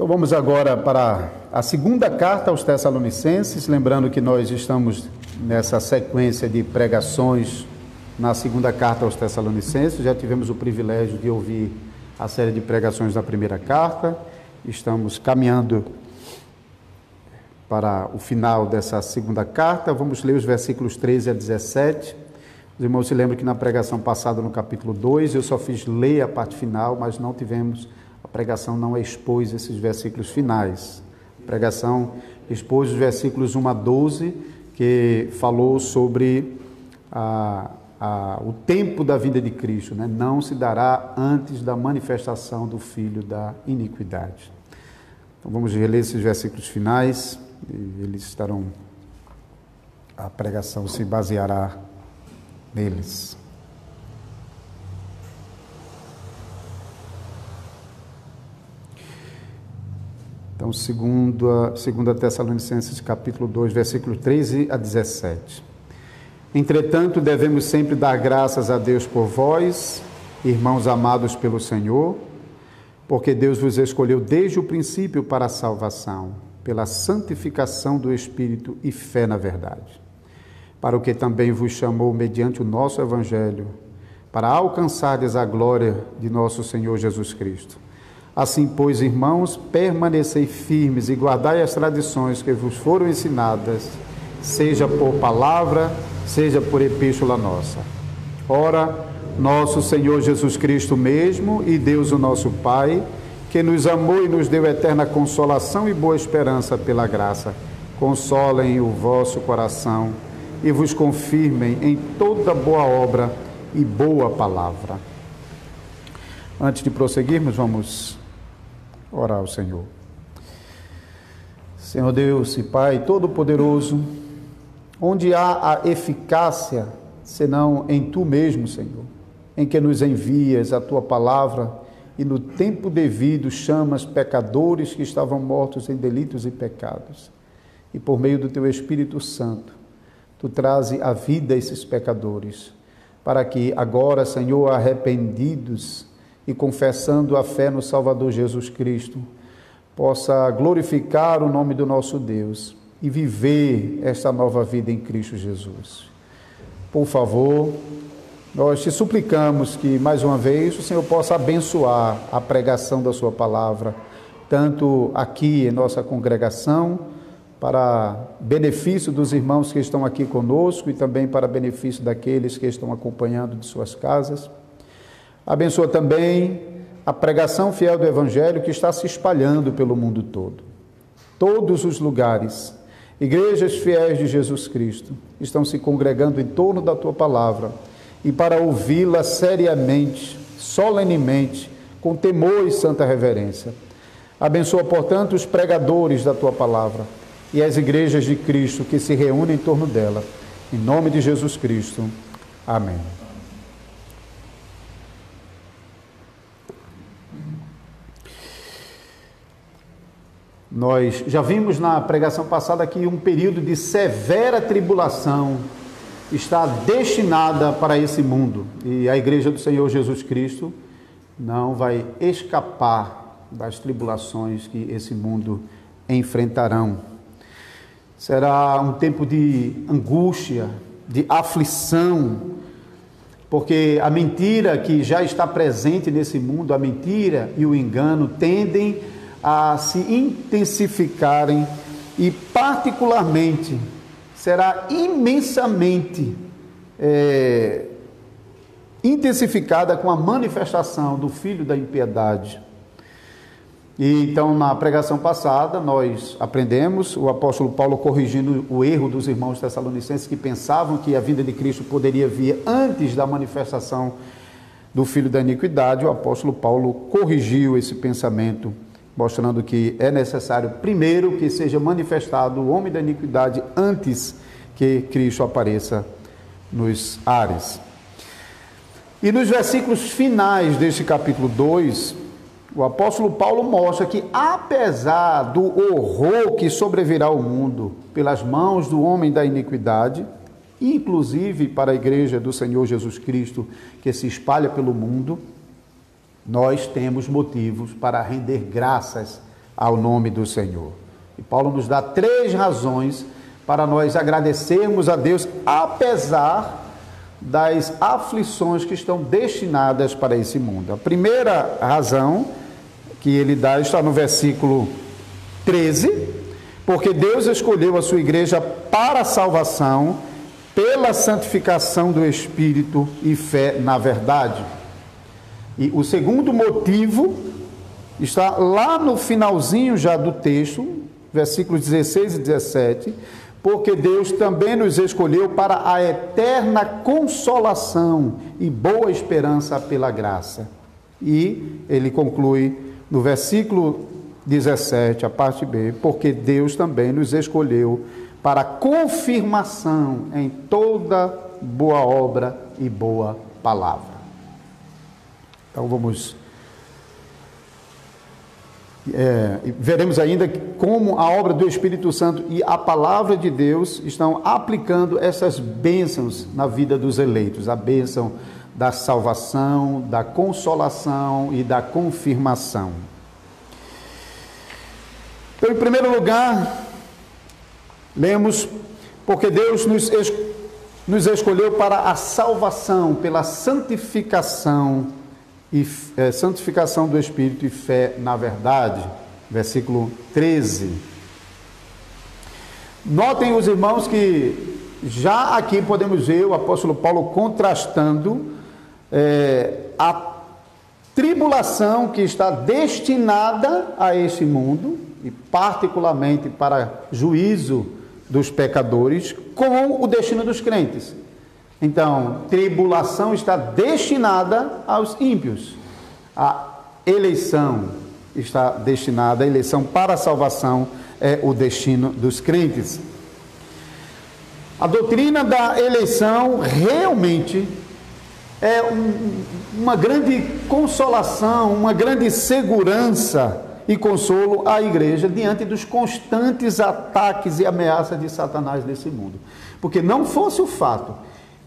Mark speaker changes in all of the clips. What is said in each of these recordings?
Speaker 1: Então vamos agora para a segunda carta aos Tessalonicenses, lembrando que nós estamos nessa sequência de pregações na segunda carta aos Tessalonicenses. Já tivemos o privilégio de ouvir a série de pregações da primeira carta, estamos caminhando para o final dessa segunda carta. Vamos ler os versículos 13 a 17. Os irmãos se lembram que na pregação passada, no capítulo 2, eu só fiz ler a parte final, mas não tivemos, a pregação não expôs esses versículos finais. A pregação expôs os versículos 1 a 12, que falou sobre o tempo da vinda de Cristo, né? Não se dará antes da manifestação do Filho da iniquidade. Então vamos reler esses versículos finais, e eles estarão, a pregação se baseará neles. Então, segunda Tessalonicenses, capítulo 2, versículo 13 a 17. Entretanto, devemos sempre dar graças a Deus por vós, irmãos amados pelo Senhor, porque Deus vos escolheu desde o princípio para a salvação, pela santificação do Espírito e fé na verdade, para o que também vos chamou mediante o nosso Evangelho, para alcançardes a glória de nosso Senhor Jesus Cristo. Assim, pois, irmãos, permanecei firmes e guardai as tradições que vos foram ensinadas, seja por palavra, seja por epístola nossa. Ora, nosso Senhor Jesus Cristo mesmo e Deus o nosso Pai, que nos amou e nos deu eterna consolação e boa esperança pela graça, consolem o vosso coração e vos confirmem em toda boa obra e boa palavra. Antes de prosseguirmos, vamos orar ao Senhor. Senhor Deus e Pai Todo-Poderoso, onde há a eficácia, senão em Tu mesmo, Senhor, em que nos envias a Tua palavra e no tempo devido chamas pecadores que estavam mortos em delitos e pecados. E por meio do Teu Espírito Santo, Tu trazes à vida esses pecadores, para que agora, Senhor, arrependidos e confessando a fé no Salvador Jesus Cristo, possa glorificar o nome do nosso Deus e viver esta nova vida em Cristo Jesus. Por favor, nós te suplicamos que, mais uma vez, o Senhor possa abençoar a pregação da sua palavra, tanto aqui em nossa congregação, para benefício dos irmãos que estão aqui conosco e também para benefício daqueles que estão acompanhando de suas casas. Abençoa também a pregação fiel do Evangelho que está se espalhando pelo mundo todo. Todos os lugares, igrejas fiéis de Jesus Cristo estão se congregando em torno da Tua palavra e para ouvi-la seriamente, solenemente, com temor e santa reverência. Abençoa, portanto, os pregadores da Tua palavra e as igrejas de Cristo que se reúnem em torno dela. Em nome de Jesus Cristo. Amém. Nós já vimos na pregação passada que um período de severa tribulação está destinada para esse mundo, e a Igreja do Senhor Jesus Cristo não vai escapar das tribulações que esse mundo enfrentarão. Será um tempo de angústia, de aflição, porque a mentira que já está presente nesse mundo, a mentira e o engano tendem a se intensificarem e particularmente será imensamente intensificada com a manifestação do Filho da impiedade. E então, na pregação passada, nós aprendemos, o apóstolo Paulo corrigindo o erro dos irmãos tessalonicenses que pensavam que a vinda de Cristo poderia vir antes da manifestação do Filho da iniquidade. O apóstolo Paulo corrigiu esse pensamento, mostrando que é necessário primeiro que seja manifestado o homem da iniquidade antes que Cristo apareça nos ares. E nos versículos finais deste capítulo 2, o apóstolo Paulo mostra que, apesar do horror que sobrevirá ao mundo pelas mãos do homem da iniquidade, inclusive para a igreja do Senhor Jesus Cristo que se espalha pelo mundo, nós temos motivos para render graças ao nome do Senhor. E Paulo nos dá 3 razões para nós agradecermos a Deus, apesar das aflições que estão destinadas para esse mundo. A primeira razão que ele dá está no versículo 13, porque Deus escolheu a sua igreja para a salvação, pela santificação do Espírito e fé na verdade. E o segundo motivo está lá no finalzinho já do texto, versículos 16 e 17, porque Deus também nos escolheu para a eterna consolação e boa esperança pela graça. E ele conclui no versículo 17, a parte B, porque Deus também nos escolheu para confirmação em toda boa obra e boa palavra. Então vamos... veremos ainda como a obra do Espírito Santo e a palavra de Deus estão aplicando essas bênçãos na vida dos eleitos, a bênção da salvação, da consolação e da confirmação. Então, em primeiro lugar, lemos, porque Deus nos escolheu para a salvação, pela santificação do Espírito e fé na verdade, versículo 13. Notem os irmãos que já aqui podemos ver o apóstolo Paulo contrastando a tribulação que está destinada a este mundo, e particularmente para juízo dos pecadores, com o destino dos crentes. Então, tribulação está destinada aos ímpios. A eleição está destinada, a eleição para a salvação é o destino dos crentes. A doutrina da eleição realmente é uma grande consolação, uma grande segurança e consolo à igreja diante dos constantes ataques e ameaças de Satanás nesse mundo. Porque não fosse o fato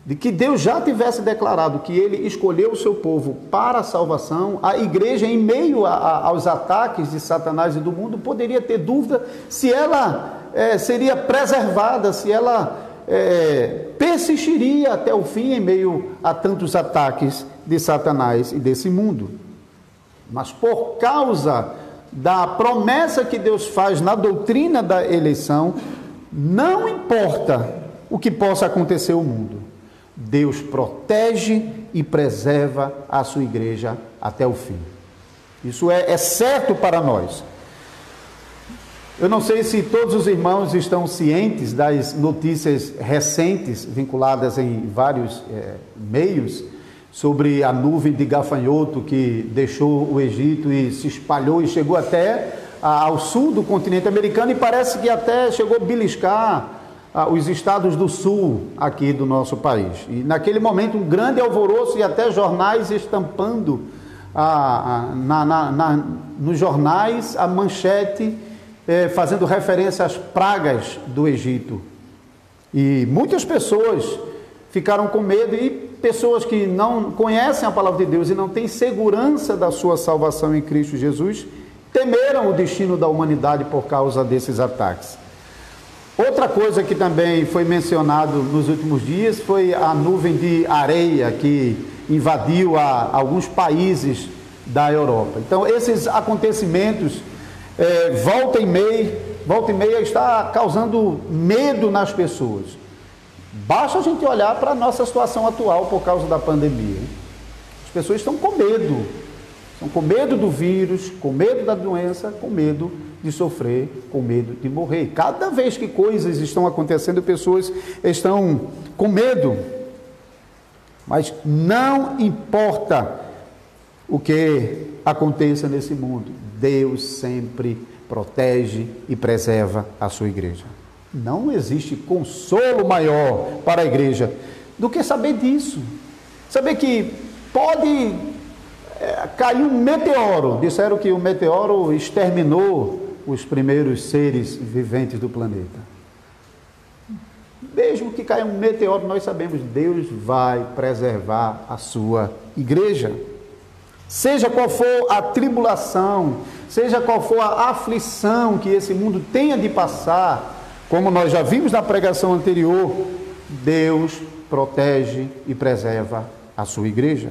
Speaker 1: de que Deus já tivesse declarado que ele escolheu o seu povo para a salvação, a igreja, em meio aos ataques de Satanás e do mundo, poderia ter dúvida se ela seria preservada, se ela persistiria até o fim em meio a tantos ataques de Satanás e desse mundo. Mas por causa da promessa que Deus faz na doutrina da eleição, não importa o que possa acontecer ao mundo, Deus protege e preserva a sua igreja até o fim. Isso é certo para nós. Eu não sei se todos os irmãos estão cientes das notícias recentes, vinculadas em vários meios, sobre a nuvem de gafanhoto que deixou o Egito e se espalhou e chegou até ao sul do continente americano, e parece que até chegou a beliscar os estados do sul aqui do nosso país. E naquele momento um grande alvoroço e até jornais estampando nos jornais a manchete fazendo referência às pragas do Egito. E muitas pessoas ficaram com medo, e pessoas que não conhecem a palavra de Deus e não têm segurança da sua salvação em Cristo Jesus, temeram o destino da humanidade por causa desses ataques. Outra coisa que também foi mencionado nos últimos dias foi a nuvem de areia que invadiu alguns países da Europa. Então, esses acontecimentos, volta e meia, está causando medo nas pessoas. Basta a gente olhar para a nossa situação atual por causa da pandemia. As pessoas estão com medo. Estão com medo do vírus, com medo da doença, com medo de sofrer, com medo de morrer. Cada vez que coisas estão acontecendo, pessoas estão com medo. Mas não importa o que aconteça nesse mundo, Deus sempre protege e preserva a sua igreja. Não existe consolo maior para a igreja do que saber disso. Saber que pode cair um meteoro. Disseram que o meteoro exterminou os primeiros seres viventes do planeta. Mesmo que caia um meteoro, nós sabemos, Deus vai preservar a sua igreja. Seja qual for a tribulação, seja qual for a aflição que esse mundo tenha de passar, como nós já vimos na pregação anterior, Deus protege e preserva a sua igreja.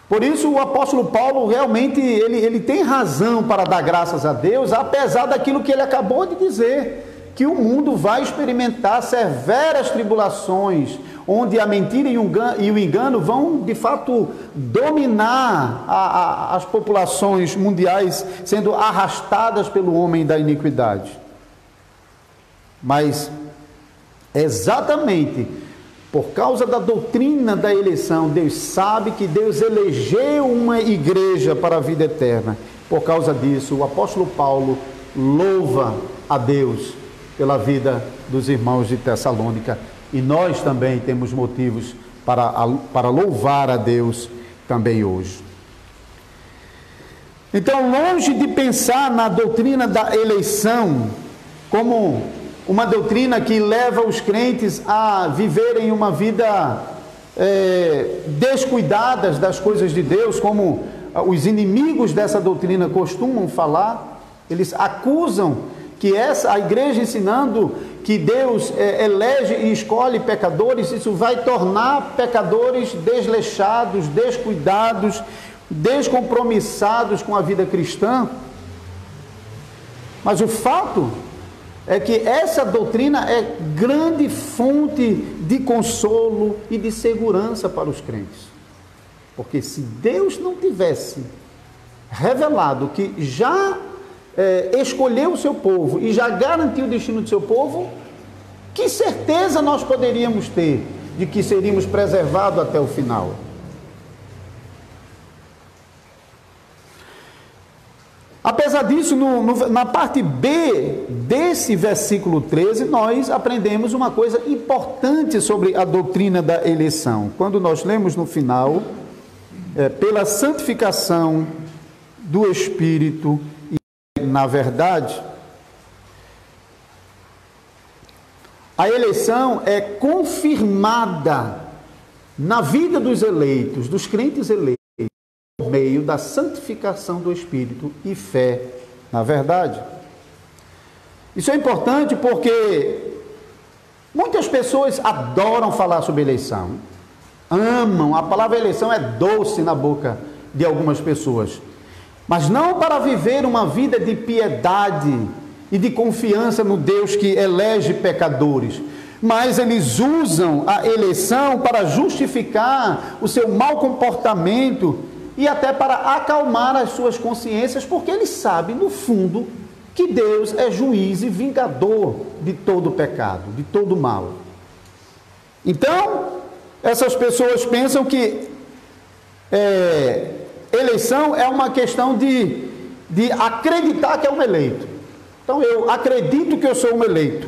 Speaker 1: Por isso o apóstolo Paulo realmente ele tem razão para dar graças a Deus, apesar daquilo que ele acabou de dizer, que o mundo vai experimentar severas tribulações, onde a mentira e o engano vão de fato dominar as populações mundiais, sendo arrastadas pelo homem da iniquidade. Mas exatamente por causa da doutrina da eleição, Deus sabe que Deus elegeu uma igreja para a vida eterna. Por causa disso, o apóstolo Paulo louva a Deus pela vida dos irmãos de Tessalônica. E nós também temos motivos para louvar a Deus também hoje. Então, longe de pensar na doutrina da eleição como uma doutrina que leva os crentes a viverem uma vida descuidadas das coisas de Deus, como os inimigos dessa doutrina costumam falar. Eles acusam que a igreja ensinando que Deus elege e escolhe pecadores, isso vai tornar pecadores desleixados, descuidados, descompromissados com a vida cristã. Mas o fato é que essa doutrina é grande fonte de consolo e de segurança para os crentes. Porque se Deus não tivesse revelado que já escolheu o seu povo e já garantiu o destino do seu povo, que certeza nós poderíamos ter de que seríamos preservados até o final? Apesar disso, na parte B desse versículo 13, nós aprendemos uma coisa importante sobre a doutrina da eleição. Quando nós lemos no final, pela santificação do Espírito e na verdade, a eleição é confirmada na vida dos eleitos, dos crentes eleitos, por meio da santificação do Espírito e fé na verdade. Isso é importante porque muitas pessoas adoram falar sobre eleição, amam, a palavra eleição é doce na boca de algumas pessoas, mas não para viver uma vida de piedade e de confiança no Deus que elege pecadores, mas eles usam a eleição para justificar o seu mau comportamento e até para acalmar as suas consciências, porque eles sabem, no fundo, que Deus é juiz e vingador de todo pecado, de todo mal. Então, essas pessoas pensam que eleição é uma questão de acreditar que é um eleito. Então, eu acredito que eu sou um eleito.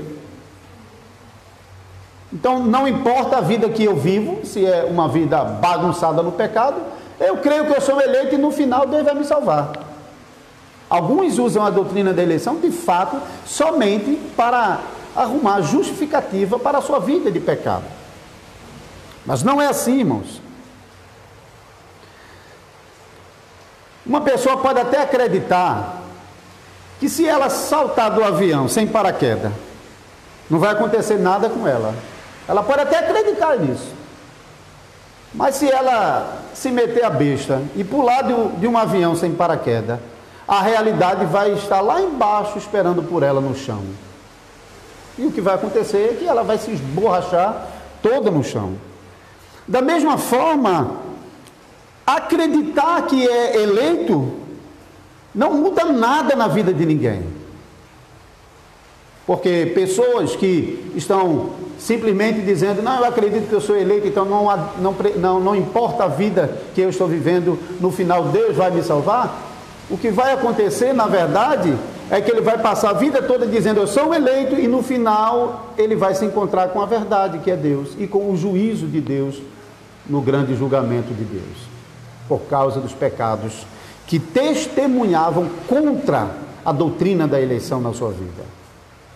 Speaker 1: Então, não importa a vida que eu vivo, se é uma vida bagunçada no pecado, eu creio que eu sou eleito e no final Deus vai me salvar. Alguns usam a doutrina da eleição, de fato, somente para arrumar justificativa para a sua vida de pecado. Mas não é assim, irmãos. Uma pessoa pode até acreditar que se ela saltar do avião sem paraquedas, não vai acontecer nada com ela. Ela pode até acreditar nisso. Mas se ela se meter a besta e pular de um avião sem paraquedas, a realidade vai estar lá embaixo esperando por ela no chão. E o que vai acontecer é que ela vai se esborrachar toda no chão. Da mesma forma, acreditar que é eleito não muda nada na vida de ninguém. Porque pessoas que estão simplesmente dizendo, não, eu acredito que eu sou eleito, então não importa a vida que eu estou vivendo, no final Deus vai me salvar. O que vai acontecer, na verdade, é que ele vai passar a vida toda dizendo, eu sou um eleito, e no final ele vai se encontrar com a verdade, que é Deus, e com o juízo de Deus, no grande julgamento de Deus, por causa dos pecados que testemunhavam contra a doutrina da eleição na sua vida.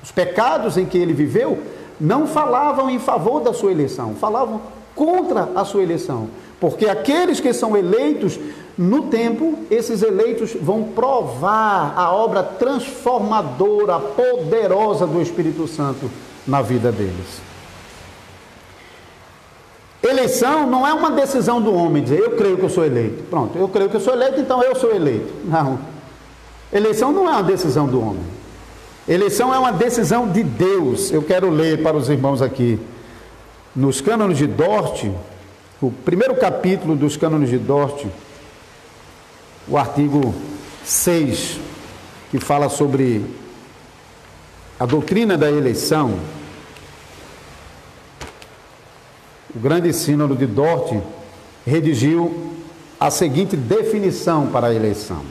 Speaker 1: Os pecados em que ele viveu não falavam em favor da sua eleição, falavam contra a sua eleição. Porque aqueles que são eleitos, no tempo, esses eleitos vão provar a obra transformadora, poderosa do Espírito Santo na vida deles. Eleição não é uma decisão do homem, dizer, eu creio que eu sou eleito. Pronto, eu creio que eu sou eleito, então eu sou eleito. Não. Eleição não é uma decisão do homem. Eleição é uma decisão de Deus. Eu quero ler para os irmãos aqui, nos cânones de Dort, o primeiro capítulo dos cânones de Dort, o artigo 6, que fala sobre a doutrina da eleição. O grande sínodo de Dort redigiu a seguinte definição para a eleição: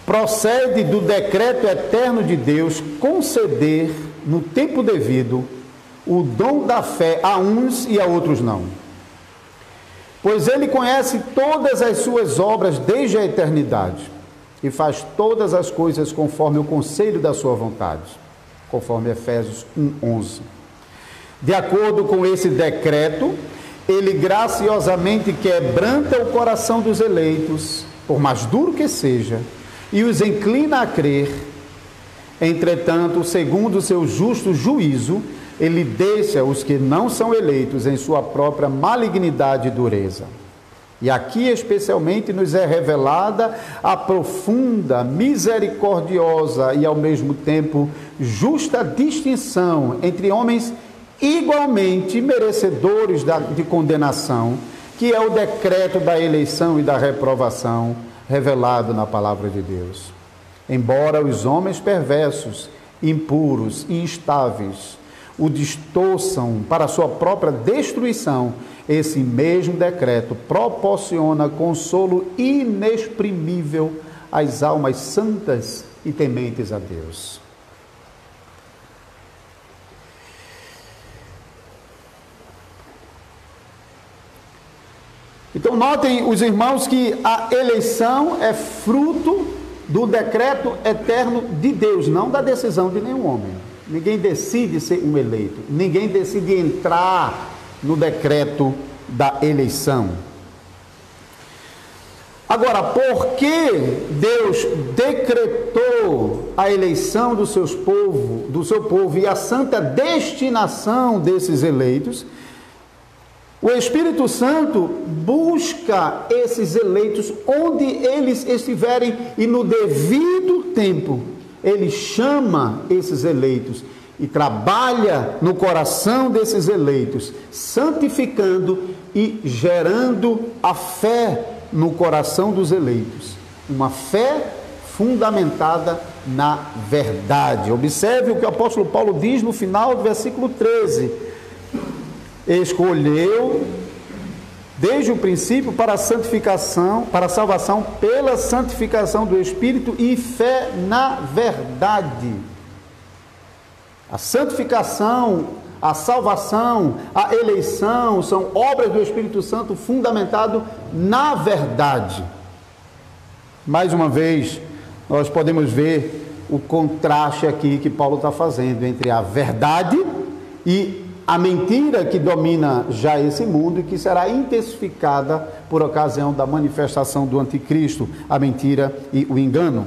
Speaker 1: procede do decreto eterno de Deus conceder, no tempo devido, o dom da fé a uns e a outros não. Pois ele conhece todas as suas obras desde a eternidade e faz todas as coisas conforme o conselho da sua vontade, conforme Efésios 1:11. De acordo com esse decreto, ele graciosamente quebranta o coração dos eleitos, por mais duro que seja, e os inclina a crer. Entretanto, segundo o seu justo juízo, ele deixa os que não são eleitos em sua própria malignidade e dureza. E aqui especialmente nos é revelada a profunda, misericordiosa e ao mesmo tempo justa distinção entre homens igualmente merecedores de condenação, que é o decreto da eleição e da reprovação revelado na palavra de Deus. Embora os homens perversos, impuros e instáveis o distorçam para sua própria destruição, esse mesmo decreto proporciona consolo inexprimível às almas santas e tementes a Deus. Então notem os irmãos que a eleição é fruto do decreto eterno de Deus, não da decisão de nenhum homem. Ninguém decide ser um eleito, ninguém decide entrar no decreto da eleição. Agora, por que Deus decretou a eleição do seu povo e a santa destinação desses eleitos? O Espírito Santo busca esses eleitos onde eles estiverem e no devido tempo ele chama esses eleitos e trabalha no coração desses eleitos, santificando e gerando a fé no coração dos eleitos, uma fé fundamentada na verdade. Observe o que o apóstolo Paulo diz no final do versículo 13: escolheu desde o princípio para a santificação, para a salvação pela santificação do Espírito e fé na verdade. A santificação, a salvação, a eleição são obras do Espírito Santo fundamentado na verdade. Mais uma vez, nós podemos ver o contraste aqui que Paulo está fazendo entre a verdade e a mentira que domina já esse mundo e que será intensificada por ocasião da manifestação do anticristo, a mentira e o engano.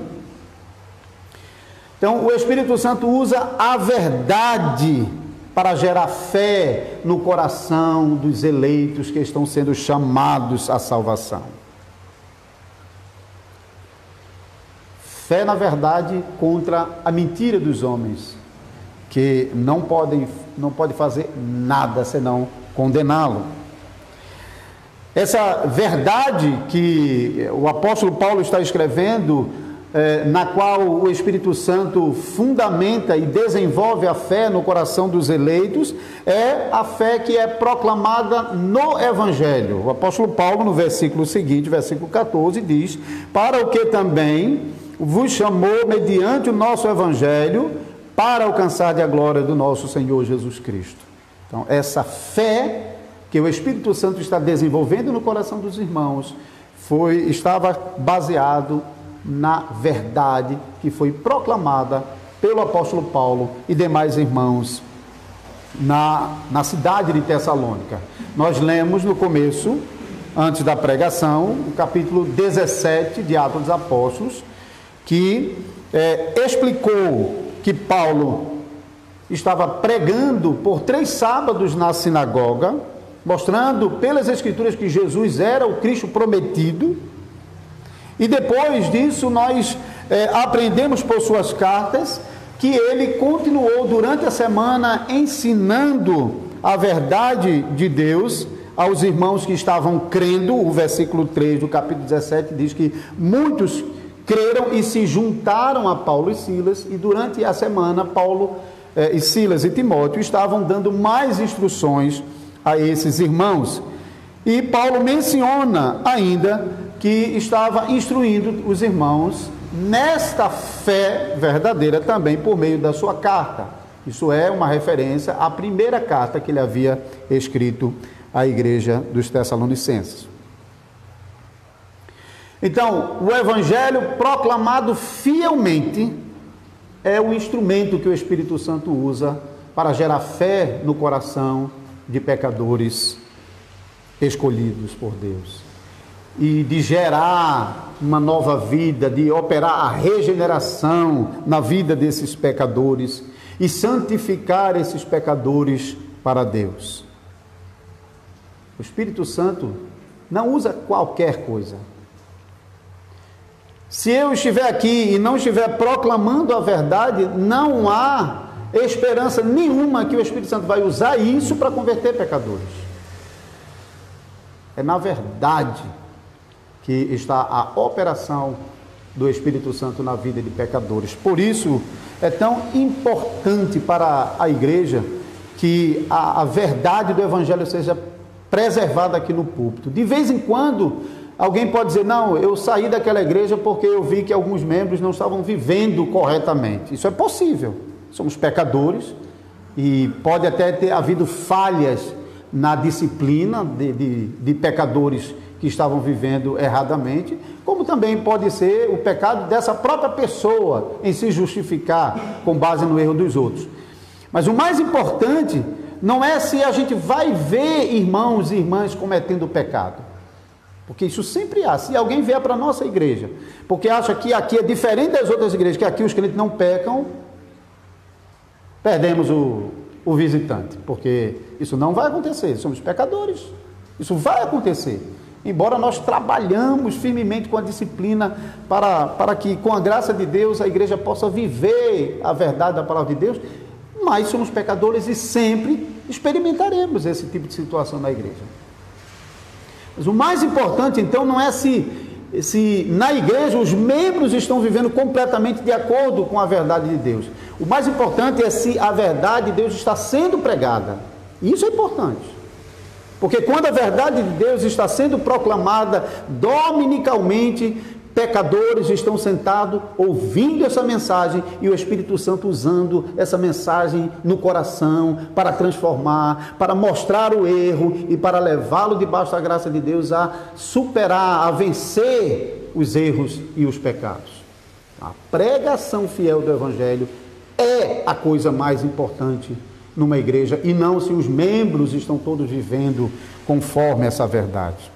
Speaker 1: Então, o Espírito Santo usa a verdade para gerar fé no coração dos eleitos que estão sendo chamados à salvação. Fé na verdade contra a mentira dos homens, que não pode fazer nada senão condená-lo. Essa verdade que o apóstolo Paulo está escrevendo, na qual o Espírito Santo fundamenta e desenvolve a fé no coração dos eleitos, é a fé que é proclamada no Evangelho. O apóstolo Paulo, no versículo seguinte, versículo 14, diz: para o que também vos chamou mediante o nosso Evangelho, para alcançar a glória do nosso Senhor Jesus Cristo. Então, essa fé que o Espírito Santo está desenvolvendo no coração dos irmãos estava baseado na verdade que foi proclamada pelo apóstolo Paulo e demais irmãos na cidade de Tessalônica. Nós lemos no começo, antes da pregação, o capítulo 17 de Atos dos Apóstolos, que explicou que Paulo estava pregando por 3 sábados na sinagoga, mostrando pelas Escrituras que Jesus era o Cristo prometido. E depois disso nós aprendemos por suas cartas que ele continuou durante a semana ensinando a verdade de Deus aos irmãos que estavam crendo. O versículo 3 do capítulo 17 diz que muitos creram e se juntaram a Paulo e Silas, e durante a semana Paulo e Silas e Timóteo estavam dando mais instruções a esses irmãos. E Paulo menciona ainda que estava instruindo os irmãos nesta fé verdadeira também por meio da sua carta. Isso é uma referência à primeira carta que ele havia escrito à igreja dos Tessalonicenses. Então, o evangelho proclamado fielmente é o instrumento que o Espírito Santo usa para gerar fé no coração de pecadores escolhidos por Deus, e de gerar uma nova vida, de operar a regeneração na vida desses pecadores e santificar esses pecadores para Deus. O Espírito Santo não usa qualquer coisa. Se eu estiver aqui e não estiver proclamando a verdade, não há esperança nenhuma que o Espírito Santo vai usar isso para converter pecadores. É na verdade que está a operação do Espírito Santo na vida de pecadores. Por isso é tão importante para a igreja que a verdade do Evangelho seja preservada aqui no púlpito. De vez em quando alguém pode dizer: não, eu saí daquela igreja porque eu vi que alguns membros não estavam vivendo corretamente. Isso é possível, somos pecadores e pode até ter havido falhas na disciplina de pecadores que estavam vivendo erradamente, como também pode ser o pecado dessa própria pessoa em se justificar com base no erro dos outros. Mas o mais importante não é se a gente vai ver irmãos e irmãs cometendo pecado, porque isso sempre há. Se alguém vier para a nossa igreja porque acha que aqui é diferente das outras igrejas, que aqui os crentes não pecam, perdemos o visitante, porque isso não vai acontecer. Somos pecadores, isso vai acontecer, embora nós trabalhamos firmemente com a disciplina para que, com a graça de Deus, a igreja possa viver a verdade da palavra de Deus. Mas somos pecadores e sempre experimentaremos esse tipo de situação na igreja. Mas o mais importante, então, não é se na igreja os membros estão vivendo completamente de acordo com a verdade de Deus. O mais importante é se a verdade de Deus está sendo pregada. Isso é importante. Porque quando a verdade de Deus está sendo proclamada dominicalmente, pecadores estão sentados ouvindo essa mensagem e o Espírito Santo usando essa mensagem no coração para transformar, para mostrar o erro e para levá-lo debaixo da graça de Deus a superar, a vencer os erros e os pecados. A pregação fiel do Evangelho é a coisa mais importante numa igreja, e não se os membros estão todos vivendo conforme essa verdade.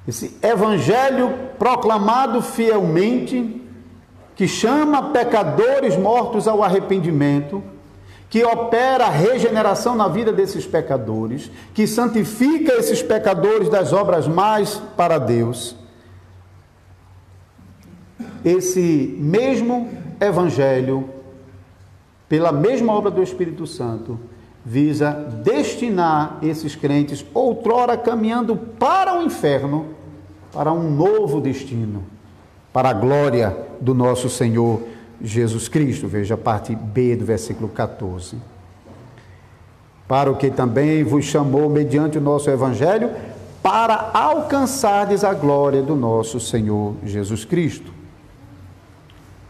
Speaker 1: Esse Evangelho proclamado fielmente, que chama pecadores mortos ao arrependimento, que opera a regeneração na vida desses pecadores, que santifica esses pecadores das obras mais para Deus. Esse mesmo Evangelho, pela mesma obra do Espírito Santo, visa destinar esses crentes, outrora caminhando para o inferno, para um novo destino, para a glória do nosso Senhor Jesus Cristo. Veja a parte B do versículo 14. Para o que também vos chamou mediante o nosso Evangelho, para alcançardes a glória do nosso Senhor Jesus Cristo.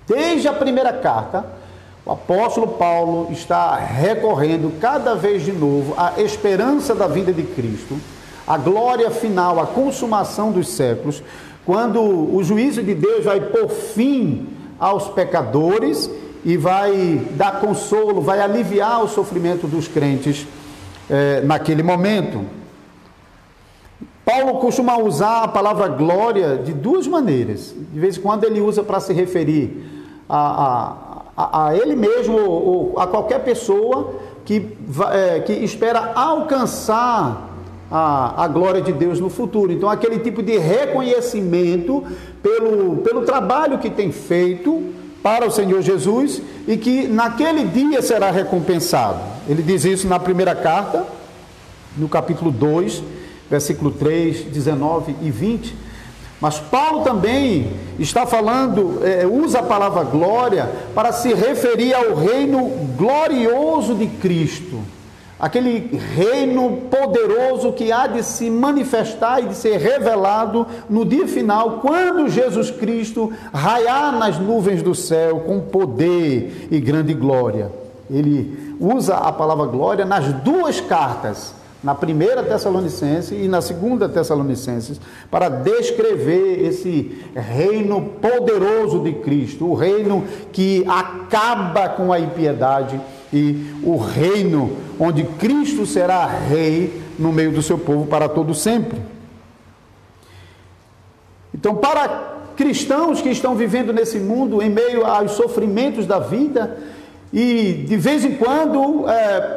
Speaker 1: Desde a primeira carta, o apóstolo Paulo está recorrendo cada vez de novo à esperança da vinda de Cristo, a glória final, a consumação dos séculos, quando o juízo de Deus vai pôr fim aos pecadores e vai dar consolo, vai aliviar o sofrimento dos crentes naquele momento. Paulo costuma usar a palavra glória de duas maneiras. De vez em quando ele usa para se referir a ele mesmo ou a qualquer pessoa que espera alcançar a glória de Deus no futuro. Então, aquele tipo de reconhecimento pelo trabalho que tem feito para o Senhor Jesus e que naquele dia será recompensado. Ele diz isso na primeira carta, no capítulo 2, versículo 3, 19 e 20. Mas Paulo também está falando, usa a palavra glória para se referir ao reino glorioso de Cristo. Aquele reino poderoso que há de se manifestar e de ser revelado no dia final, quando Jesus Cristo raiar nas nuvens do céu com poder e grande glória. Ele usa a palavra glória nas duas cartas, na primeira Tessalonicense e na segunda Tessalonicenses, para descrever esse reino poderoso de Cristo, o reino que acaba com a impiedade e o reino onde Cristo será rei no meio do seu povo para todo sempre. Então, para cristãos que estão vivendo nesse mundo em meio aos sofrimentos da vida, e de vez em quando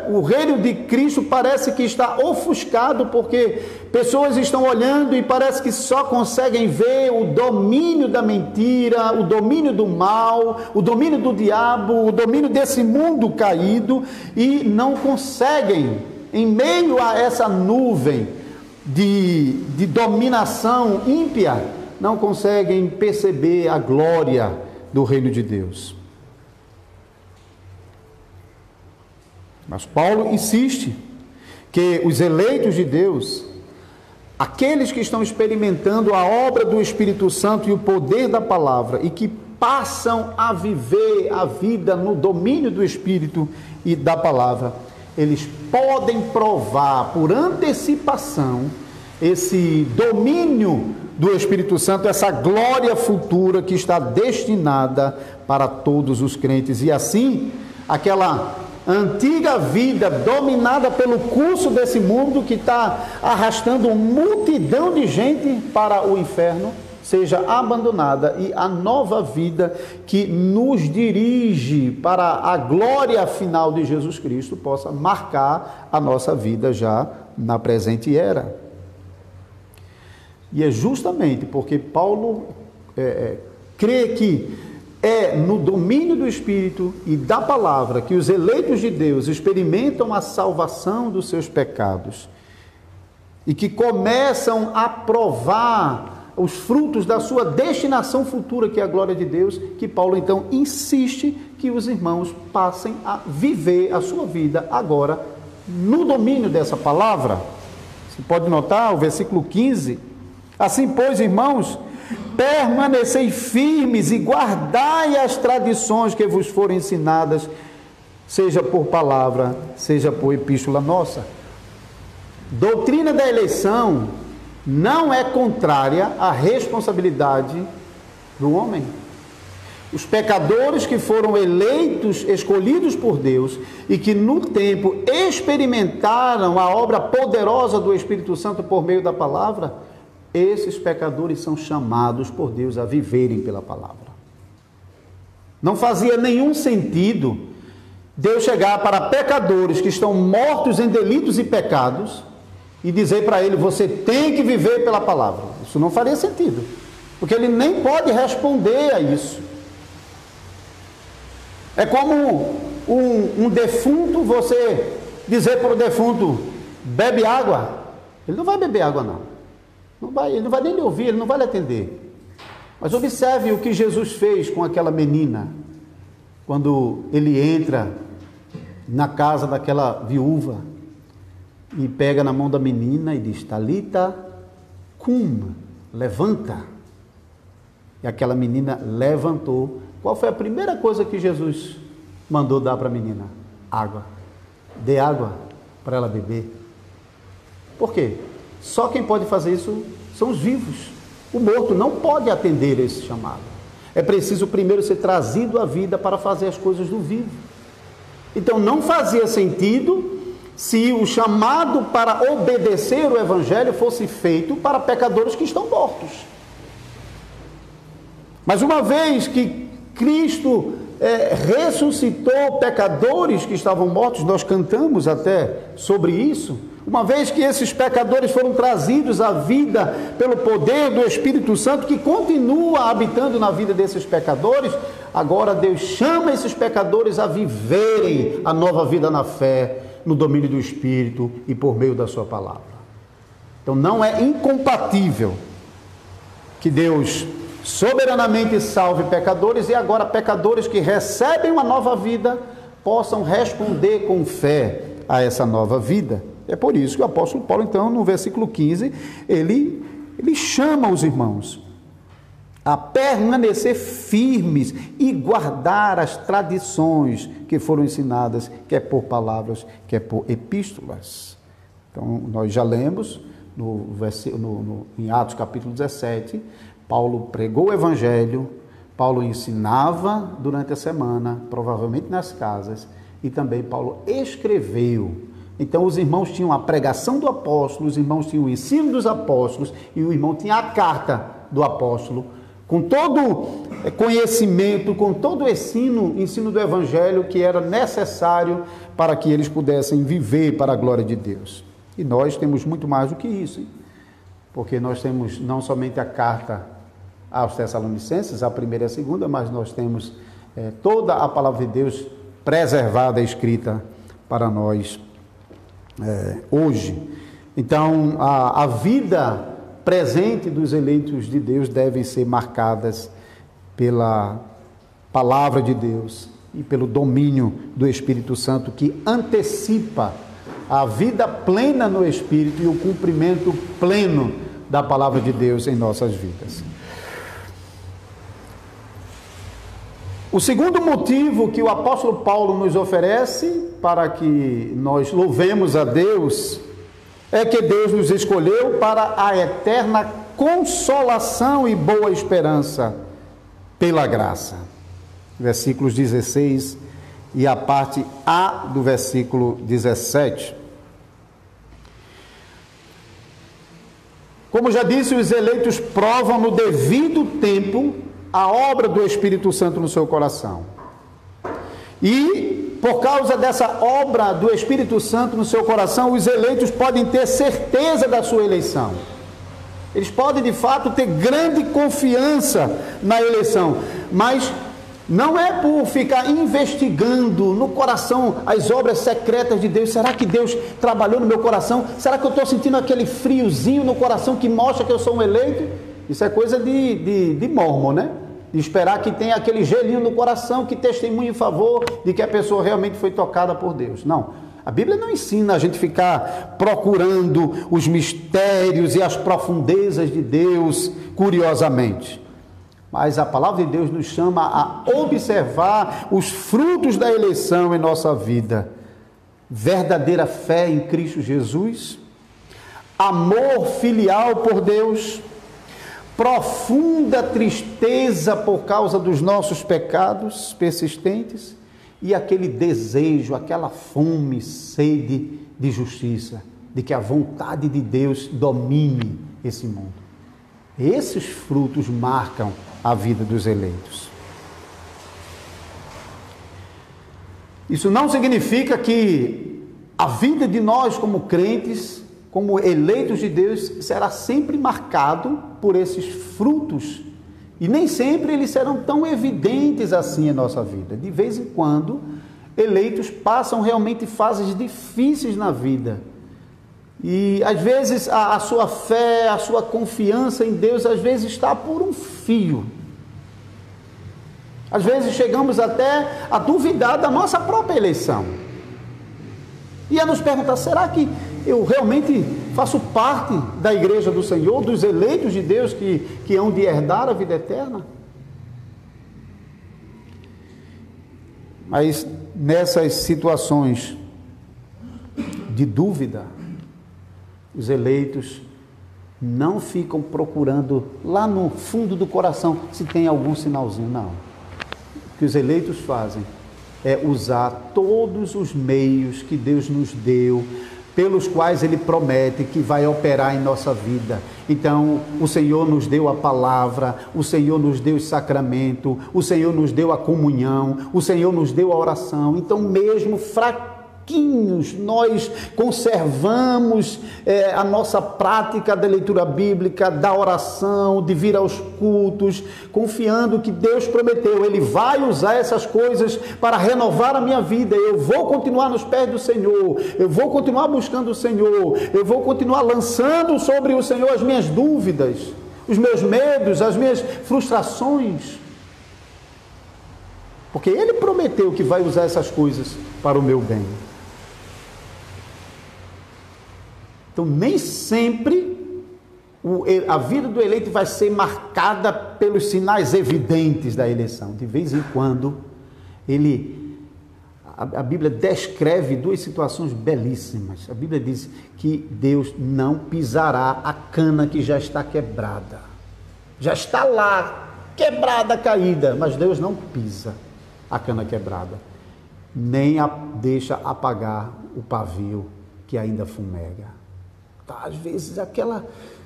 Speaker 1: o reino de Cristo parece que está ofuscado, porque pessoas estão olhando e parece que só conseguem ver o domínio da mentira, o domínio do mal, o domínio do diabo, o domínio desse mundo caído, e não conseguem, em meio a essa nuvem de dominação ímpia, não conseguem perceber a glória do reino de Deus. Mas Paulo insiste que os eleitos de Deus, aqueles que estão experimentando a obra do Espírito Santo e o poder da palavra, e que passam a viver a vida no domínio do Espírito e da palavra, eles podem provar por antecipação esse domínio do Espírito Santo, essa glória futura que está destinada para todos os crentes. E assim, aquela antiga vida dominada pelo curso desse mundo que está arrastando multidão de gente para o inferno, seja abandonada, e a nova vida que nos dirige para a glória final de Jesus Cristo possa marcar a nossa vida já na presente era. E é justamente porque Paulo crê que no domínio do Espírito e da palavra que os eleitos de Deus experimentam a salvação dos seus pecados e que começam a provar os frutos da sua destinação futura, que é a glória de Deus, que Paulo então insiste que os irmãos passem a viver a sua vida agora no domínio dessa palavra. Você pode notar o versículo 15: assim, pois, irmãos, permanecei firmes e guardai as tradições que vos foram ensinadas, seja por palavra, seja por epístola nossa. Doutrina da eleição não é contrária à responsabilidade do homem. Os pecadores que foram eleitos, escolhidos por Deus, e que no tempo experimentaram a obra poderosa do Espírito Santo por meio da palavra, esses pecadores são chamados por Deus a viverem pela palavra. Não fazia nenhum sentido Deus chegar para pecadores que estão mortos em delitos e pecados e dizer para ele: você tem que viver pela palavra. Isso não faria sentido, porque ele nem pode responder a isso. É como um defunto, você dizer para o defunto: bebe água. Ele não vai beber água, não. Ele não vai nem lhe ouvir, ele não vai lhe atender. Mas observe o que Jesus fez com aquela menina, quando ele entra na casa daquela viúva e pega na mão da menina e diz: Talita cum, levanta. E aquela menina levantou. Qual foi a primeira coisa que Jesus mandou dar para a menina? Água. Dê água para ela beber. Por quê? Só quem pode fazer isso são os vivos. O morto não pode atender esse chamado. é preciso primeiro ser trazido à vida para fazer as coisas do vivo. Então não fazia sentido se o chamado para obedecer o Evangelho fosse feito para pecadores que estão mortos. Mas uma vez que Cristo ressuscitou pecadores que estavam mortos, nós cantamos até sobre isso, uma vez que esses pecadores foram trazidos à vida pelo poder do Espírito Santo, que continua habitando na vida desses pecadores, agora Deus chama esses pecadores a viverem a nova vida na fé, no domínio do Espírito e por meio da sua palavra. Então não é incompatível que Deus soberanamente salve pecadores e agora pecadores que recebem uma nova vida possam responder com fé a essa nova vida. É por isso que o apóstolo Paulo, então, no versículo 15, ele chama os irmãos a permanecer firmes e guardar as tradições que foram ensinadas, quer por palavras, quer por epístolas. Então, nós já lemos em Atos capítulo 17, Paulo pregou o Evangelho, Paulo ensinava durante a semana, provavelmente nas casas, e também Paulo escreveu. Então os irmãos tinham a pregação do apóstolo, os irmãos tinham o ensino dos apóstolos, e o irmão tinha a carta do apóstolo, com todo conhecimento, com todo o ensino do Evangelho que era necessário para que eles pudessem viver para a glória de Deus. E nós temos muito mais do que isso, hein? Porque nós temos não somente a carta aos Tessalonicenses, a primeira e a segunda, mas nós temos toda a palavra de Deus preservada, escrita para nós hoje. Então, a vida presente dos eleitos de Deus devem ser marcadas pela palavra de Deus e pelo domínio do Espírito Santo, que antecipa a vida plena no Espírito e o cumprimento pleno da palavra de Deus em nossas vidas. O segundo motivo que o apóstolo Paulo nos oferece para que nós louvemos a Deus é que Deus nos escolheu para a eterna consolação e boa esperança pela graça. Versículos 16 e a parte A do versículo 17. Como já disse, os eleitos provam no devido tempo a obra do Espírito Santo no seu coração. E por causa dessa obra do Espírito Santo no seu coração, os eleitos podem ter certeza da sua eleição. Eles podem de fato ter grande confiança na eleição, mas não é por ficar investigando no coração as obras secretas de Deus. Será que Deus trabalhou no meu coração? Será que eu estou sentindo aquele friozinho no coração que mostra que eu sou um eleito? Isso é coisa de mormon, né? De esperar que tenha aquele gelinho no coração que testemunhe em favor de que a pessoa realmente foi tocada por Deus. Não, a Bíblia não ensina a gente ficar procurando os mistérios e as profundezas de Deus curiosamente. Mas a palavra de Deus nos chama a observar os frutos da eleição em nossa vida. Verdadeira fé em Cristo Jesus, amor filial por Deus, profunda tristeza por causa dos nossos pecados persistentes e aquele desejo, aquela fome, sede de justiça, de que a vontade de Deus domine esse mundo. Esses frutos marcam a vida dos eleitos. Isso não significa que a vida de nós como crentes, como eleitos de Deus, será sempre marcado por esses frutos. E nem sempre eles serão tão evidentes assim em nossa vida. De vez em quando, eleitos passam realmente fases difíceis na vida. E às vezes a sua fé, a sua confiança em Deus, às vezes está por um fio. Às vezes chegamos até a duvidar da nossa própria eleição. E a nos perguntar, será que eu realmente faço parte da igreja do Senhor, dos eleitos de Deus que hão de herdar a vida eterna? Mas nessas situações de dúvida, os eleitos não ficam procurando lá no fundo do coração se tem algum sinalzinho, não. O que os eleitos fazem é usar todos os meios que Deus nos deu, pelos quais Ele promete que vai operar em nossa vida. Então, o Senhor nos deu a palavra, o Senhor nos deu o sacramento, o Senhor nos deu a comunhão, o Senhor nos deu a oração. Então, mesmo fraquinhos, nós conservamos a nossa prática da leitura bíblica, da oração, de vir aos cultos, confiando que Deus prometeu, Ele vai usar essas coisas para renovar a minha vida. Eu vou continuar nos pés do Senhor, eu vou continuar buscando o Senhor, eu vou continuar lançando sobre o Senhor as minhas dúvidas, os meus medos, as minhas frustrações, porque Ele prometeu que vai usar essas coisas para o meu bem. Então, nem sempre a vida do eleito vai ser marcada pelos sinais evidentes da eleição. De vez em quando, a Bíblia descreve duas situações belíssimas. A Bíblia diz que Deus não pisará a cana que já está quebrada. Já está lá, quebrada, caída, mas Deus não pisa a cana quebrada, nem deixa apagar o pavio que ainda fumega. Tá, às vezes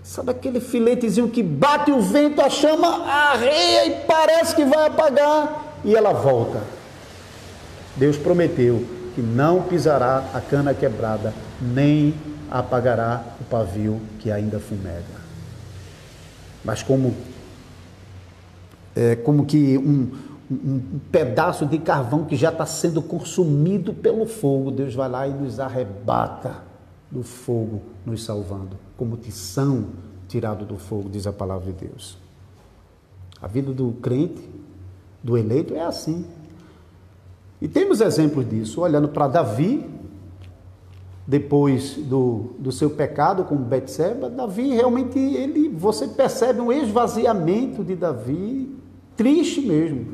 Speaker 1: sabe aquele filetezinho que bate o vento, a chama arreia e parece que vai apagar e ela volta. Deus prometeu que não pisará a cana quebrada, nem apagará o pavio que ainda fumega. Mas como que um pedaço de carvão que já está sendo consumido pelo fogo, Deus vai lá e nos arrebata do fogo, nos salvando, como tição tirado do fogo, diz a palavra de Deus. A vida do crente, do eleito, é assim. E temos exemplos disso, olhando para Davi, depois do seu pecado com Betseba. Davi realmente, você percebe um esvaziamento de Davi, triste mesmo.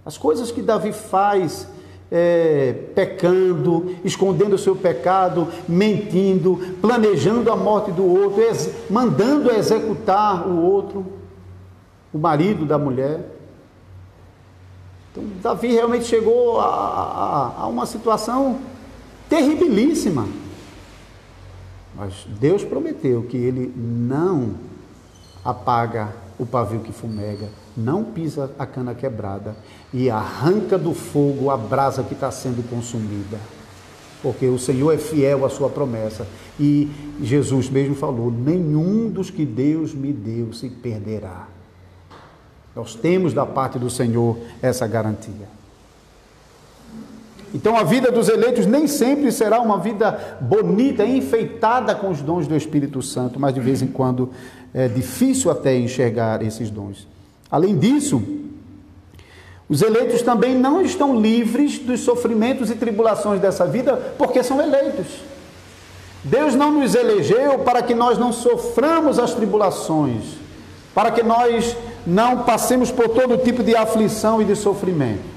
Speaker 1: As coisas que Davi faz, pecando, escondendo o seu pecado, mentindo, planejando a morte do outro, mandando executar o outro, o marido da mulher. Então, Davi realmente chegou a uma situação terribilíssima. Mas Deus prometeu que Ele não apaga o pavio que fumega, não pisa a cana quebrada e arranca do fogo a brasa que está sendo consumida, porque o Senhor é fiel à sua promessa, e Jesus mesmo falou: nenhum dos que Deus me deu se perderá. Nós temos da parte do Senhor essa garantia. Então, a vida dos eleitos nem sempre será uma vida bonita, enfeitada com os dons do Espírito Santo, mas de vez em quando é difícil até enxergar esses dons. Além disso, os eleitos também não estão livres dos sofrimentos e tribulações dessa vida, porque são eleitos. Deus não nos elegeu para que nós não soframos as tribulações, para que nós não passemos por todo tipo de aflição e de sofrimento.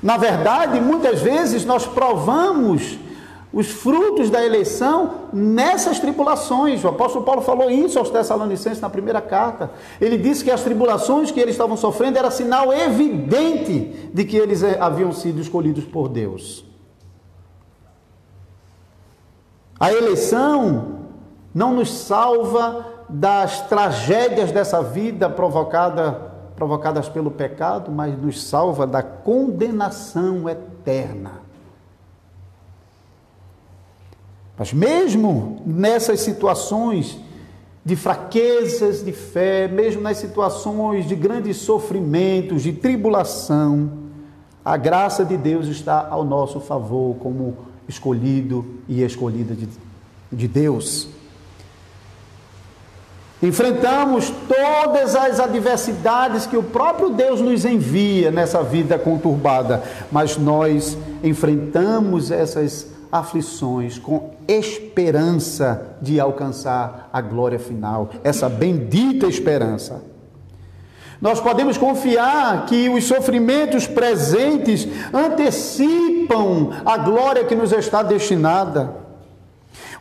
Speaker 1: Na verdade, muitas vezes nós provamos os frutos da eleição nessas tribulações. O apóstolo Paulo falou isso aos Tessalonicenses na primeira carta. Ele disse que as tribulações que eles estavam sofrendo era sinal evidente de que eles haviam sido escolhidos por Deus. A eleição não nos salva das tragédias dessa vida provocadas pelo pecado, mas nos salva da condenação eterna. Mas mesmo nessas situações de fraquezas de fé, mesmo nas situações de grandes sofrimentos, de tribulação, a graça de Deus está ao nosso favor como escolhido e escolhida de Deus. Enfrentamos todas as adversidades que o próprio Deus nos envia nessa vida conturbada, mas nós enfrentamos essas aflições com esperança de alcançar a glória final, essa bendita esperança. Nós podemos confiar que os sofrimentos presentes antecipam a glória que nos está destinada.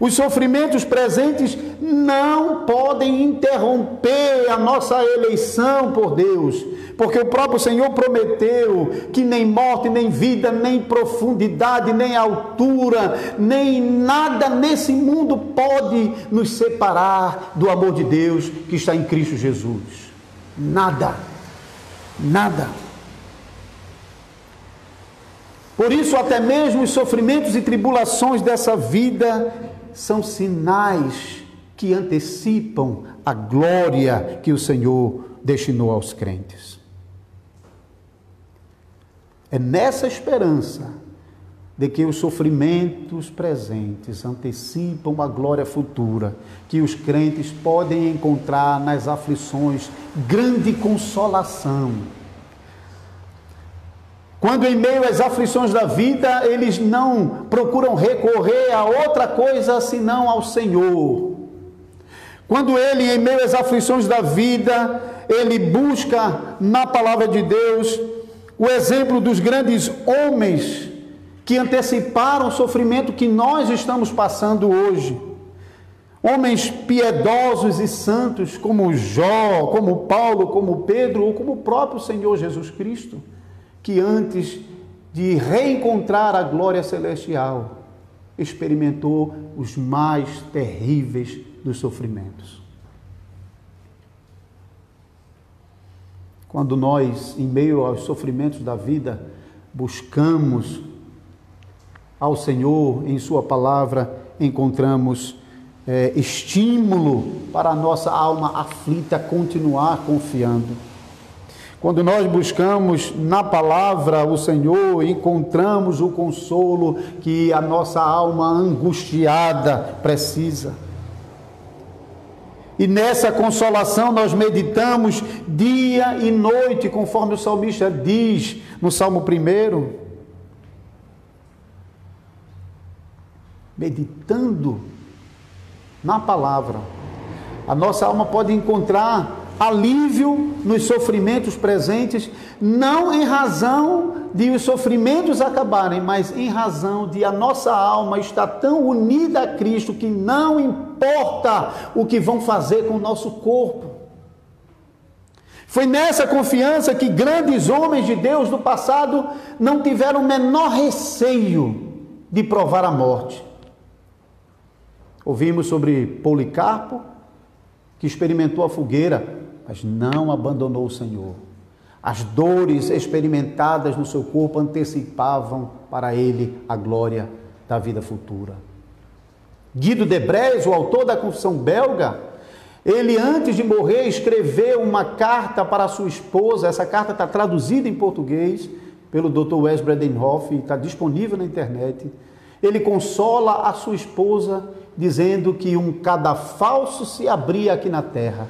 Speaker 1: Os sofrimentos presentes não podem interromper a nossa eleição por Deus, porque o próprio Senhor prometeu que nem morte, nem vida, nem profundidade, nem altura, nem nada nesse mundo pode nos separar do amor de Deus que está em Cristo Jesus. Nada, nada. Por isso, até mesmo os sofrimentos e tribulações dessa vida são sinais que antecipam a glória que o Senhor destinou aos crentes. É nessa esperança de que os sofrimentos presentes antecipam a glória futura que os crentes podem encontrar nas aflições grande consolação. Quando em meio às aflições da vida, eles não procuram recorrer a outra coisa senão ao Senhor. Quando ele, em meio às aflições da vida, ele busca na palavra de Deus o exemplo dos grandes homens que anteciparam o sofrimento que nós estamos passando hoje. Homens piedosos e santos como Jó, como Paulo, como Pedro ou como o próprio Senhor Jesus Cristo, que antes de reencontrar a glória celestial, experimentou os mais terríveis dos sofrimentos. Quando nós, em meio aos sofrimentos da vida, buscamos ao Senhor em sua palavra, encontramos estímulo para a nossa alma aflita continuar confiando. Quando nós buscamos na palavra o Senhor, encontramos o consolo que a nossa alma angustiada precisa. E nessa consolação nós meditamos dia e noite, conforme o salmista diz no Salmo 1. Meditando na palavra, a nossa alma pode encontrar alívio nos sofrimentos presentes, não em razão de os sofrimentos acabarem, mas em razão de a nossa alma estar tão unida a Cristo que não importa o que vão fazer com o nosso corpo. Foi nessa confiança que grandes homens de Deus do passado não tiveram o menor receio de provar a morte. Ouvimos sobre Policarpo, que experimentou a fogueira, mas não abandonou o Senhor. As dores experimentadas no seu corpo antecipavam para ele a glória da vida futura. Guido de Brès, o autor da Confissão Belga, ele antes de morrer escreveu uma carta para a sua esposa. Essa carta está traduzida em português pelo Dr. Wes Bredenhoff, está disponível na internet. Ele consola a sua esposa dizendo que um cadafalso se abria aqui na terra,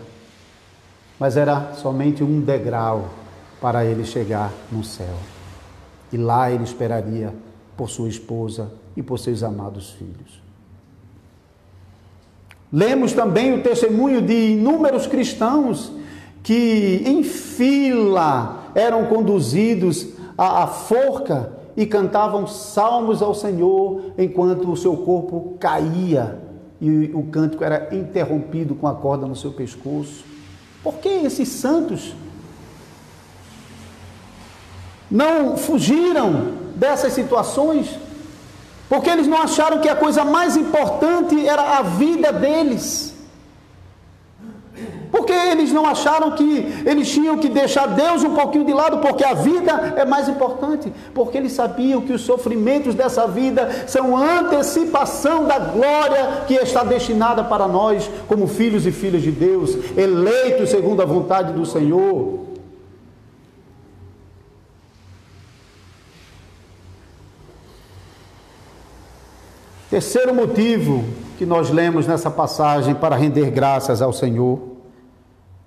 Speaker 1: mas era somente um degrau para ele chegar no céu. E lá ele esperaria por sua esposa e por seus amados filhos. Lemos também o testemunho de inúmeros cristãos que em fila eram conduzidos à forca e cantavam salmos ao Senhor enquanto o seu corpo caía e o cântico era interrompido com a corda no seu pescoço. Por que esses santos não fugiram dessas situações? Porque eles não acharam que a coisa mais importante era a vida deles. Porque eles não acharam que eles tinham que deixar Deus um pouquinho de lado, porque a vida é mais importante. Porque eles sabiam que os sofrimentos dessa vida são antecipação da glória que está destinada para nós, como filhos e filhas de Deus, eleitos segundo a vontade do Senhor. Terceiro motivo que nós lemos nessa passagem para render graças ao Senhor,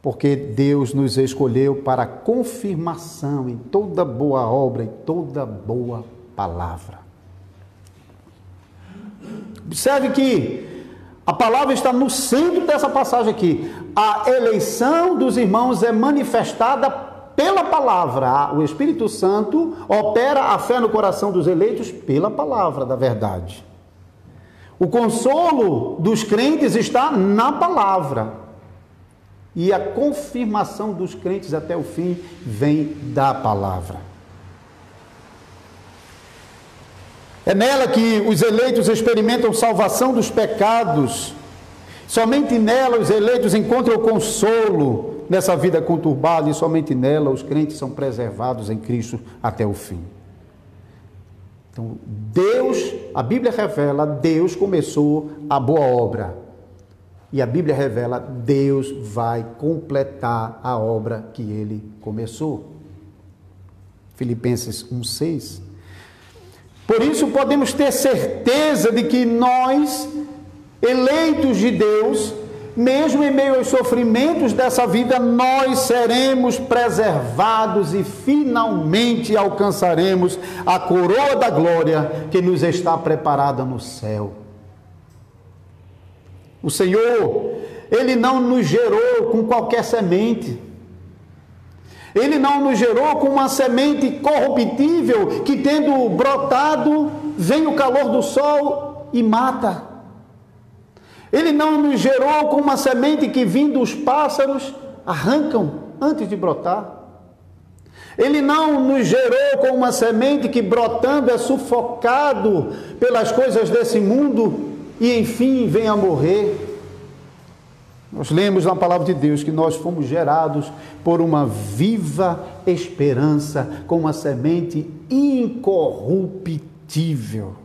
Speaker 1: porque Deus nos escolheu para confirmação em toda boa obra e toda boa palavra. Observe que a palavra está no centro dessa passagem aqui. A eleição dos irmãos é manifestada pela palavra. O Espírito Santo opera a fé no coração dos eleitos pela palavra da verdade. O consolo dos crentes está na palavra. E a confirmação dos crentes até o fim vem da palavra. É nela que os eleitos experimentam salvação dos pecados. Somente nela os eleitos encontram consolo nessa vida conturbada, e somente nela os crentes são preservados em Cristo até o fim. Então, a Bíblia revela, Deus começou a boa obra. E a Bíblia revela, Deus vai completar a obra que Ele começou. Filipenses 1,6. Por isso podemos ter certeza de que nós, eleitos de Deus, mesmo em meio aos sofrimentos dessa vida, nós seremos preservados e finalmente alcançaremos a coroa da glória que nos está preparada no céu. O Senhor, Ele não nos gerou com qualquer semente. Ele não nos gerou com uma semente corruptível que, tendo brotado, vem o calor do sol e mata. Ele não nos gerou com uma semente que, vindo os pássaros, arrancam antes de brotar. Ele não nos gerou com uma semente que, brotando, é sufocado pelas coisas desse mundo e, enfim, vem a morrer. Nós lemos na palavra de Deus que nós fomos gerados por uma viva esperança, com uma semente incorruptível.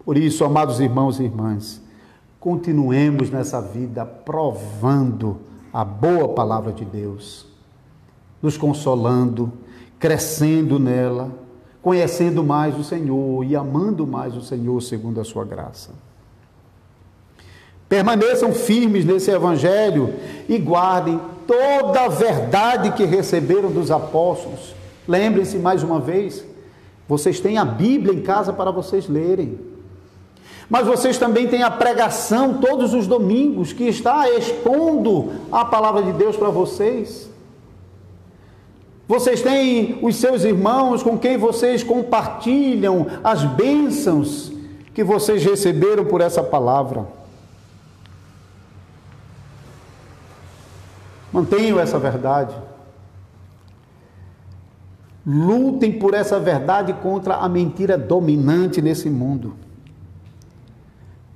Speaker 1: Por isso, amados irmãos e irmãs, continuemos nessa vida provando a boa palavra de Deus, nos consolando, crescendo nela, conhecendo mais o Senhor e amando mais o Senhor segundo a sua graça. Permaneçam firmes nesse evangelho e guardem toda a verdade que receberam dos apóstolos. Lembrem-se mais uma vez, vocês têm a Bíblia em casa para vocês lerem. Mas vocês também têm a pregação todos os domingos, que está expondo a palavra de Deus para vocês. Vocês têm os seus irmãos com quem vocês compartilham as bênçãos que vocês receberam por essa palavra. Mantenham essa verdade. Lutem por essa verdade contra a mentira dominante nesse mundo.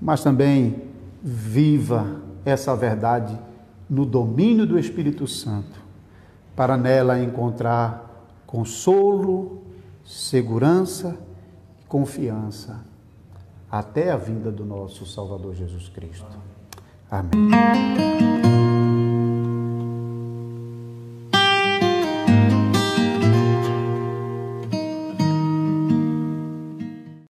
Speaker 1: Mas também viva essa verdade no domínio do Espírito Santo, para nela encontrar consolo, segurança e confiança até a vinda do nosso Salvador Jesus Cristo. Amém.